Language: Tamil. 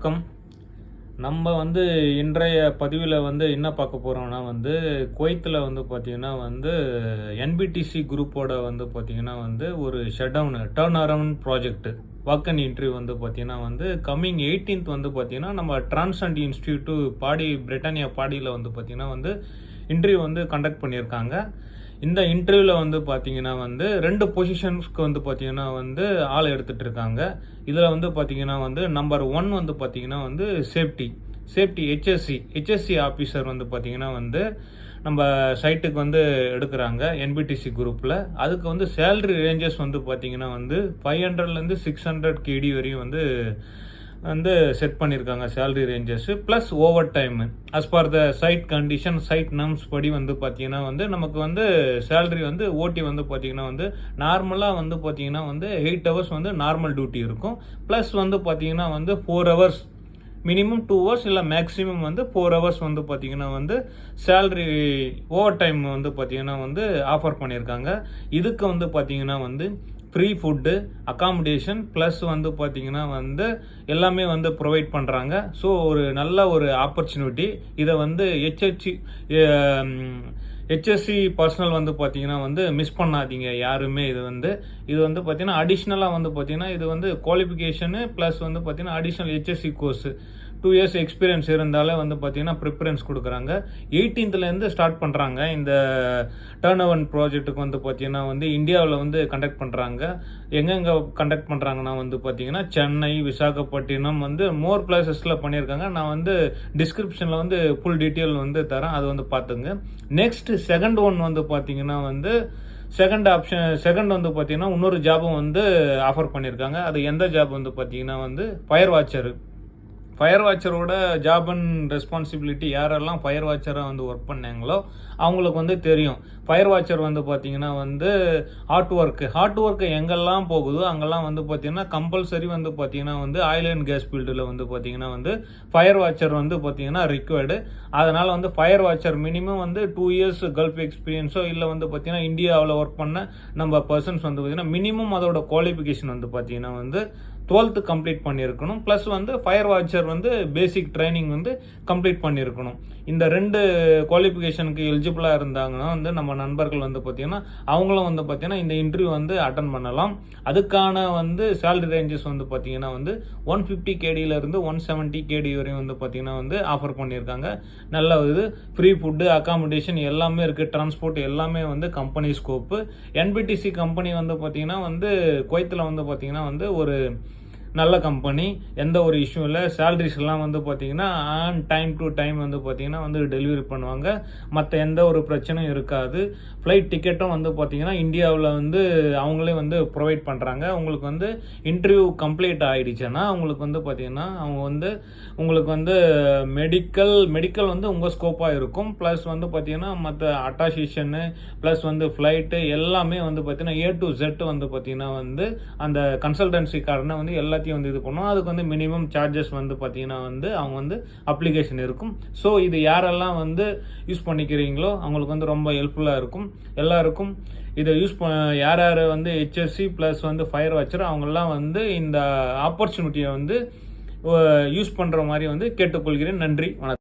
வணக்கம். நம்ம இன்றைய பதிவில் என்ன பார்க்க போகிறோம்னா குவைத்தில் பார்த்தீங்கன்னா என்பிடிசி குரூப்போட பார்த்தீங்கன்னா ஒரு டர்ன் அரவுண்ட் ப்ராஜெக்ட் வாக்கன் இன்டர்வியூ பார்த்தீங்கன்னா கம்மிங் 18th பார்த்தீங்கன்னா நம்ம டிரான்சண்ட் இன்ஸ்டியூட்டு பிரிட்டானியா பாடியில் பார்த்தீங்கன்னா இன்டர்வியூ கண்டக்ட் பண்ணியிருக்காங்க. இந்த இன்டர்வியூவில் பார்த்தீங்கன்னா 2 பொசிஷன்ஸ்க்கு பார்த்தீங்கன்னா ஆள் எடுத்துகிட்டு இருக்காங்க. இதில் பார்த்தீங்கன்னா நம்பர் 1 பார்த்தீங்கன்னா சேஃப்டி ஹெச்எஸ்சி ஆஃபீஸர் பார்த்தீங்கன்னா நம்ம சைட்டுக்கு எடுக்கிறாங்க என்பிடிசி குரூப்பில். அதுக்கு சேலரி ரேஞ்சஸ் பார்த்தீங்கன்னா 500லேருந்து 600 KD வரையும் செட் பண்ணியிருக்காங்க salary ranges plus overtime as per the site condition site norms படி பார்த்தீங்கன்னா நமக்கு சேலரி ஓடி பார்த்தீங்கன்னா நார்மலாக பார்த்தீங்கன்னா 8 hours நார்மல் டியூட்டி இருக்கும். ப்ளஸ் பார்த்தீங்கன்னா 4 hours மினிமம் 2 hours இல்லை மேக்ஸிமம் 4 hours பார்த்தீங்கன்னா சேலரி ஓவர் டைம் பார்த்தீங்கன்னா ஆஃபர் பண்ணியிருக்காங்க. இதுக்கு பார்த்தீங்கன்னா ஃப்ரீ ஃபுட்டு அகாமடேஷன் ப்ளஸ் பார்த்தீங்கன்னா எல்லாமே ப்ரொவைட் பண்ணுறாங்க. ஸோ ஒரு நல்ல ஒரு ஆப்பர்ச்சுனிட்டி. இதை ஹெச்எஸ்சி பர்சனல் பார்த்தீங்கன்னா மிஸ் பண்ணாதீங்க யாருமே. இது பார்த்தீங்கன்னா அடிஷ்னலாக பார்த்தீங்கன்னா இது குவாலிஃபிகேஷனு ப்ளஸ் பார்த்தீங்கன்னா additional HSC course 2 years experience இருந்தாலே பார்த்தீங்கன்னா ப்ரிஃபரன்ஸ் கொடுக்குறாங்க. 18th ஸ்டார்ட் பண்ணுறாங்க. இந்த டர்ன் அரவுண்ட் ப்ராஜெக்ட்டுக்கு பார்த்தீங்கன்னா இந்தியாவில் கண்டக்ட் பண்ணுறாங்க. எங்கெங்கே கண்டக்ட் பண்ணுறாங்கன்னா பார்த்தீங்கன்னா சென்னை, விசாகப்பட்டினம் மோர் பிளேசஸில் பண்ணியிருக்காங்க. நான் டிஸ்கிரிப்ஷனில் ஃபுல் டீட்டெயில் தரேன், அது பார்த்துங்க. நெக்ஸ்ட் செகண்ட் ஒன் பார்த்தீங்கன்னா செகண்ட் பார்த்தீங்கன்னா இன்னொரு ஜாபும் ஆஃபர் பண்ணியிருக்காங்க. அது எந்த ஜாப் பார்த்தீங்கன்னா ஃபயர் வாட்சரோட ஜாப் அண்ட் ரெஸ்பான்சிபிலிட்டி யாரெல்லாம் ஃபயர் வாட்சராக ஒர்க் பண்ணாங்களோ அவங்களுக்கு தெரியும். ஃபயர் வாட்சர் பார்த்தீங்கன்னா ஹாட் ஒர்க்கு எங்கெல்லாம் போகுதோ அங்கெல்லாம் பார்த்தீங்கன்னா கம்பல்சரி பார்த்தீங்கன்னா ஆயில் அண்ட் கேஸ் ஃபீல்டில் பார்த்தீங்கன்னா ஃபயர் வாட்சர் பார்த்தீங்கன்னா ரிக்வயர்டு. அதனால் fire watcher minimum 2 years Gulf எக்ஸ்பீரியன்ஸோ இல்லை பார்த்தீங்கன்னா இந்தியாவில் ஒர்க் பண்ண நம்ம பர்சன்ஸ் பார்த்தீங்கன்னா மினிமம் அதோட குவாலிஃபிகேஷன் பார்த்தீங்கன்னா 12th கம்ப்ளீட் பண்ணியிருக்கணும். ப்ளஸ் ஃபயர் வாட்சர் பேசிக் ட்ரைனிங் கம்ப்ளீட் பண்ணியிருக்கணும். இந்த 2 குவாலிஃபிகேஷனுக்கு எலிஜிபிளாக இருந்தாங்கன்னா நம்ம நண்பர்கள் பார்த்தீங்கன்னா அவங்களும் பார்த்தீங்கன்னா இந்த இன்டர்வியூ அட்டன் பண்ணலாம். அதுக்கான சேலரி ரேஞ்சஸ் பார்த்தீங்கன்னா 150 KDயிலிருந்து 170 KD வரையும் பார்த்தீங்கன்னா ஆஃபர் பண்ணியிருக்காங்க. நல்ல ஃப்ரீ ஃபுட்டு அகாமடேஷன் எல்லாமே இருக்குது. டிரான்ஸ்போர்ட் எல்லாமே கம்பெனி ஸ்கோப்பு. என்பிடிசி கம்பெனி பார்த்தீங்கன்னா குவைத்தில் பார்த்தீங்கன்னா ஒரு நல்ல கம்பெனி, எந்த ஒரு இஷ்யூ இல்லை. சேலரிஸ் எல்லாம் பார்த்தீங்கன்னா ஆன் டைம் டு டைம் பார்த்தீங்கன்னா டெலிவரி பண்ணுவாங்க. மற்ற எந்த ஒரு பிரச்சனையும் இருக்காது. ஃப்ளைட் டிக்கெட்டும் பார்த்தீங்கன்னா இந்தியாவில் அவங்களே ப்ரொவைட் பண்ணுறாங்க. உங்களுக்கு இன்டர்வியூ கம்ப்ளீட் ஆகிடுச்சுன்னா உங்களுக்கு பார்த்தீங்கன்னா அவங்க உங்களுக்கு மெடிக்கல் உங்கள் ஸ்கோப்பாக இருக்கும். ப்ளஸ் பார்த்தீங்கன்னா மற்ற அட்டாசிஷனு ப்ளஸ் ஃப்ளைட்டு எல்லாமே பார்த்தீங்கன்னா A to Z பார்த்தீங்கன்னா அந்த கன்சல்டன்சிக்காரனை எல்லாத்தையும் இது பண்ணுவோம். அதுக்கு மினிமம் சார்ஜஸ் பார்த்தீங்கன்னா அவங்க அப்ளிகேஷன் இருக்கும். ஸோ இது யாரெல்லாம் யூஸ் பண்ணிக்கிறீங்களோ அவங்களுக்கு ரொம்ப ஹெல்ப்ஃபுல்லாக இருக்கும். எல்லாருக்கும் இதை யார் ஹெச்எஸ்சி ப்ளஸ் ஃபயர் வாட்சர் அவங்கெல்லாம் இந்த ஆப்பர்ச்சுனிட்டியை யூஸ் பண்ணுற மாதிரி கேட்டுக்கொள்கிறேன். நன்றி, வணக்கம்.